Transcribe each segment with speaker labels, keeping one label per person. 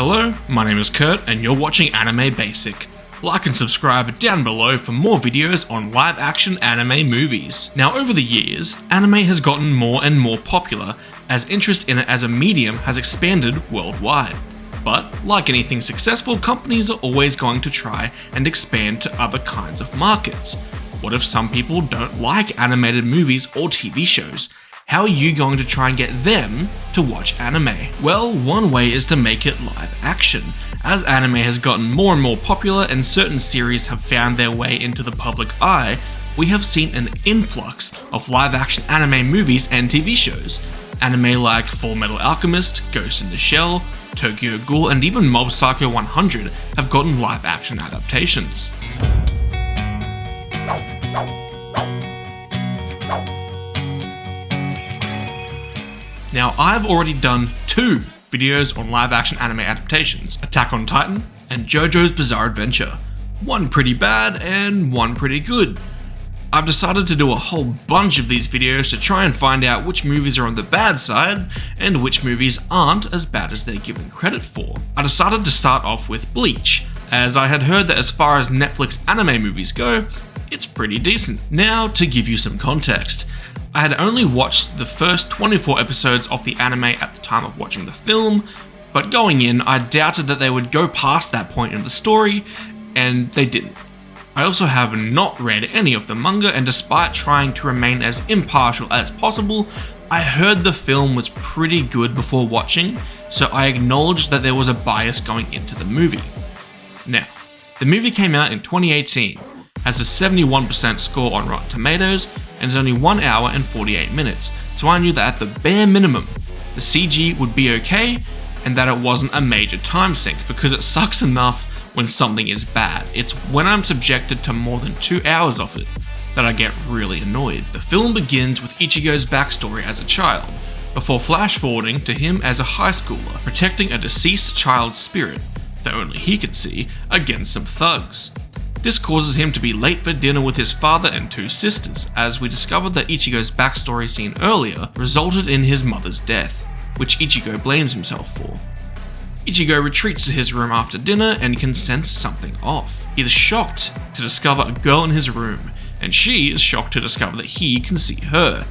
Speaker 1: Hello, my name is Kurt and you're watching Anime Basic. Like and subscribe down below for more videos on live action anime movies. Now over the years, anime has gotten more and more popular as interest in it as a medium has expanded worldwide. But like anything successful, companies are always going to try and expand to other kinds of markets. What if some people don't like animated movies or TV shows? How are you going to try and get them to watch anime? Well, one way is to make it live action. As anime has gotten more and more popular and certain series have found their way into the public eye, we have seen an influx of live action anime movies and TV shows. Anime like Full Metal Alchemist, Ghost in the Shell, Tokyo Ghoul, and even Mob Psycho 100 have gotten live action adaptations. Now, I've already done 2 videos on live action anime adaptations, Attack on Titan and JoJo's Bizarre Adventure. One pretty bad and one pretty good. I've decided to do a whole bunch of these videos to try and find out which movies are on the bad side and which movies aren't as bad as they're given credit for. I decided to start off with Bleach, as I had heard that as far as Netflix anime movies go, it's pretty decent. Now, to give you some context. I had only watched the first 24 episodes of the anime at the time of watching the film, but going in, I doubted that they would go past that point in the story, and they didn't. I also have not read any of the manga, and despite trying to remain as impartial as possible, I heard the film was pretty good before watching, so I acknowledged that there was a bias going into the movie. Now, the movie came out in 2018, has a 71% score on Rotten Tomatoes, and is only 1 hour and 48 minutes, so I knew that at the bare minimum, the CG would be okay, and that it wasn't a major time sink, because it sucks enough when something is bad. It's when I'm subjected to more than 2 hours of it that I get really annoyed. The film begins with Ichigo's backstory as a child, before flash forwarding to him as a high schooler, protecting a deceased child's spirit, that only he can see, against some thugs. This causes him to be late for dinner with his father and 2 sisters, as we discovered that Ichigo's backstory seen earlier resulted in his mother's death, which Ichigo blames himself for. Ichigo retreats to his room after dinner and can sense something off. He is shocked to discover a girl in his room, and she is shocked to discover that he can see her.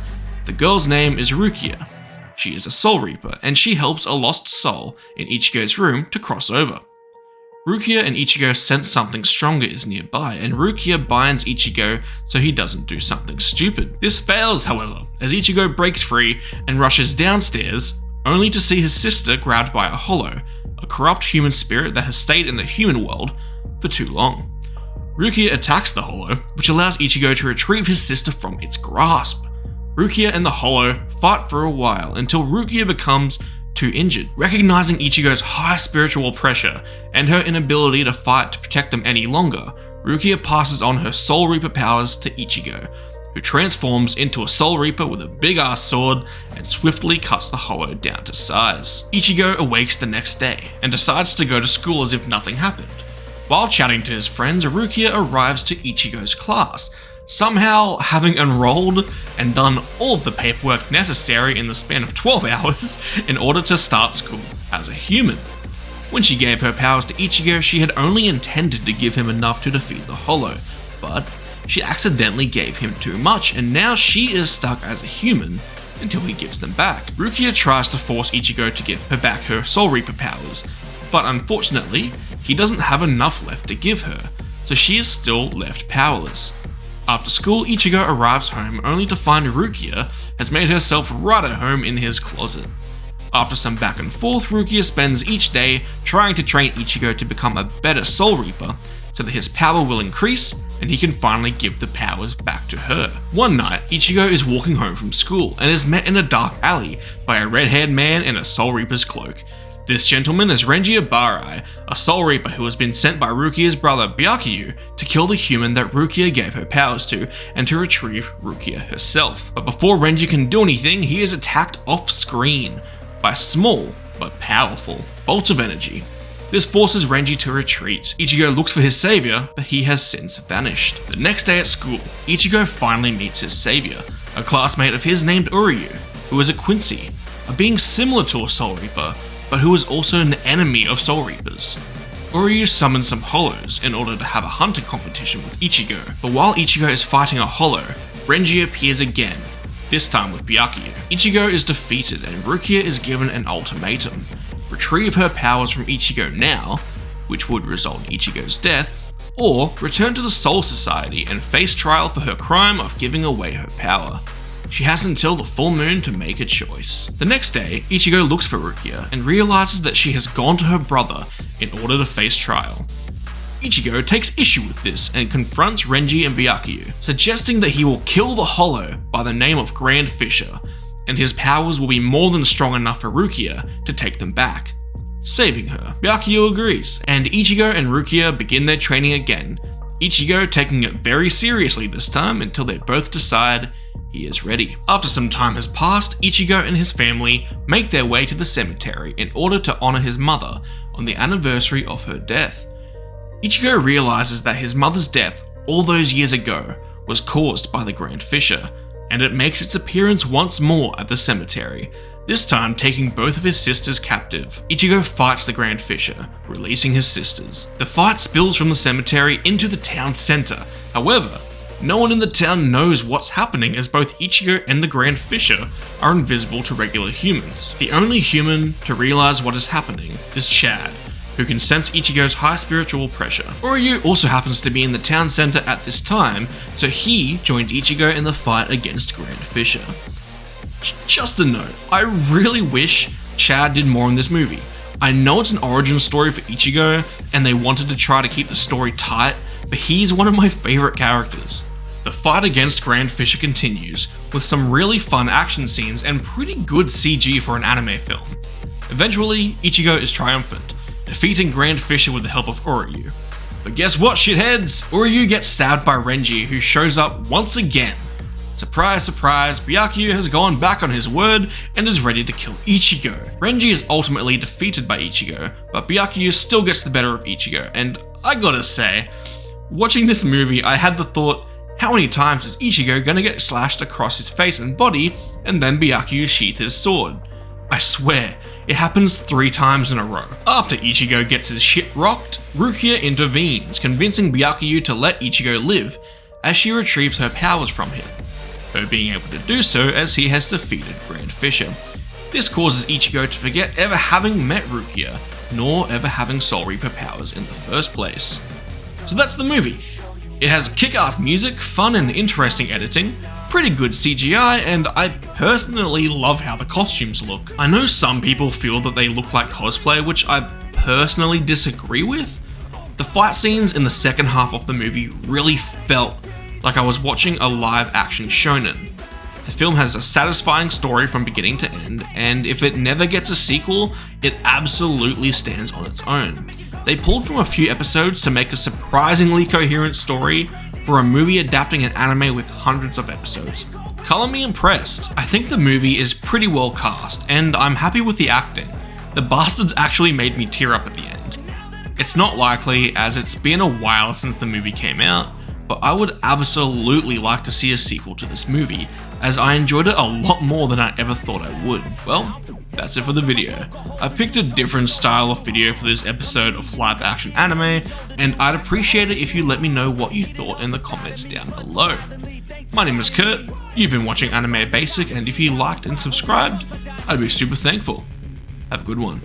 Speaker 1: The girl's name is Rukia. She is a Soul Reaper, and she helps a lost soul in Ichigo's room to cross over. Rukia and Ichigo sense something stronger is nearby, and Rukia binds Ichigo so he doesn't do something stupid. This fails, however, as Ichigo breaks free and rushes downstairs, only to see his sister grabbed by a hollow, a corrupt human spirit that has stayed in the human world for too long. Rukia attacks the hollow, which allows Ichigo to retrieve his sister from its grasp. Rukia and the hollow fight for a while until Rukia becomes too injured. Recognizing Ichigo's high spiritual pressure and her inability to fight to protect them any longer, Rukia passes on her Soul Reaper powers to Ichigo, who transforms into a Soul Reaper with a big ass sword and swiftly cuts the hollow down to size. Ichigo awakes the next day and decides to go to school as if nothing happened. While chatting to his friends, Rukia arrives to Ichigo's class, somehow having enrolled and done all of the paperwork necessary in the span of 12 hours in order to start school as a human. When she gave her powers to Ichigo, she had only intended to give him enough to defeat the hollow, but she accidentally gave him too much, and now she is stuck as a human until he gives them back. Rukia tries to force Ichigo to give her back her Soul Reaper powers, but unfortunately, he doesn't have enough left to give her, so she is still left powerless. After school, Ichigo arrives home only to find Rukia has made herself right at home in his closet. After some back and forth, Rukia spends each day trying to train Ichigo to become a better Soul Reaper so that his power will increase and he can finally give the powers back to her. One night, Ichigo is walking home from school and is met in a dark alley by a red-haired man in a Soul Reaper's cloak. This gentleman is Renji Abarai, a Soul Reaper who has been sent by Rukia's brother Byakuya to kill the human that Rukia gave her powers to and to retrieve Rukia herself. But before Renji can do anything, he is attacked off-screen by small but powerful bolts of energy. This forces Renji to retreat. Ichigo looks for his savior, but he has since vanished. The next day at school, Ichigo finally meets his savior, a classmate of his named Uryu, who is a Quincy, a being similar to a Soul Reaper, but who is also an enemy of Soul Reapers. Uryu summons some hollows in order to have a hunting competition with Ichigo, but while Ichigo is fighting a hollow, Renji appears again, this time with Byakuya. Ichigo is defeated and Rukia is given an ultimatum: retrieve her powers from Ichigo now, which would result in Ichigo's death, or return to the Soul Society and face trial for her crime of giving away her power. She has until the full moon to make a choice. The next day, Ichigo looks for Rukia and realizes that she has gone to her brother in order to face trial. Ichigo takes issue with this and confronts Renji and Byakuya, suggesting that he will kill the Hollow by the name of Grand Fisher, and his powers will be more than strong enough for Rukia to take them back, saving her. Byakuya agrees, and Ichigo and Rukia begin their training again, Ichigo taking it very seriously this time until they both decide he is ready. After some time has passed, Ichigo and his family make their way to the cemetery in order to honor his mother on the anniversary of her death. Ichigo realizes that his mother's death all those years ago was caused by the Grand Fisher, and it makes its appearance once more at the cemetery, this time taking both of his sisters captive. Ichigo fights the Grand Fisher, releasing his sisters. The fight spills from the cemetery into the town center. However, no one in the town knows what's happening as both Ichigo and the Grand Fisher are invisible to regular humans. The only human to realize what is happening is Chad, who can sense Ichigo's high spiritual pressure. Uryu also happens to be in the town center at this time, so he joins Ichigo in the fight against Grand Fisher. Just a note, I really wish Chad did more in this movie. I know it's an origin story for Ichigo, and they wanted to try to keep the story tight, but he's one of my favorite characters. The fight against Grand Fisher continues, with some really fun action scenes and pretty good CG for an anime film. Eventually, Ichigo is triumphant, defeating Grand Fisher with the help of Uryu. But guess what, shitheads? Uryu gets stabbed by Renji, who shows up once again. Surprise, surprise, Byakuya has gone back on his word and is ready to kill Ichigo. Renji is ultimately defeated by Ichigo, but Byakuya still gets the better of Ichigo, and I gotta say, watching this movie I had the thought, how many times is Ichigo gonna get slashed across his face and body and then Byakuya sheath his sword? I swear, it happens 3 times in a row. After Ichigo gets his shit rocked, Rukia intervenes, convincing Byakuya to let Ichigo live as she retrieves her powers from him, her being able to do so as he has defeated Grand Fisher. This causes Ichigo to forget ever having met Rukia, nor ever having Soul Reaper powers in the first place. So that's the movie. It has kick-ass music, fun and interesting editing, pretty good CGI, and I personally love how the costumes look. I know some people feel that they look like cosplay, which I personally disagree with. The fight scenes in the second half of the movie really felt like I was watching a live action shonen. The film has a satisfying story from beginning to end, and if it never gets a sequel, it absolutely stands on its own. They pulled from a few episodes to make a surprisingly coherent story for a movie adapting an anime with hundreds of episodes. Color me impressed. I think the movie is pretty well cast, and I'm happy with the acting. The bastards actually made me tear up at the end. It's not likely, as it's been a while since the movie came out, but I would absolutely like to see a sequel to this movie, as I enjoyed it a lot more than I ever thought I would. Well, that's it for the video. I picked a different style of video for this episode of live action anime, and I'd appreciate it if you let me know what you thought in the comments down below. My name is Kurt, you've been watching Anime Basic, and if you liked and subscribed, I'd be super thankful. Have a good one.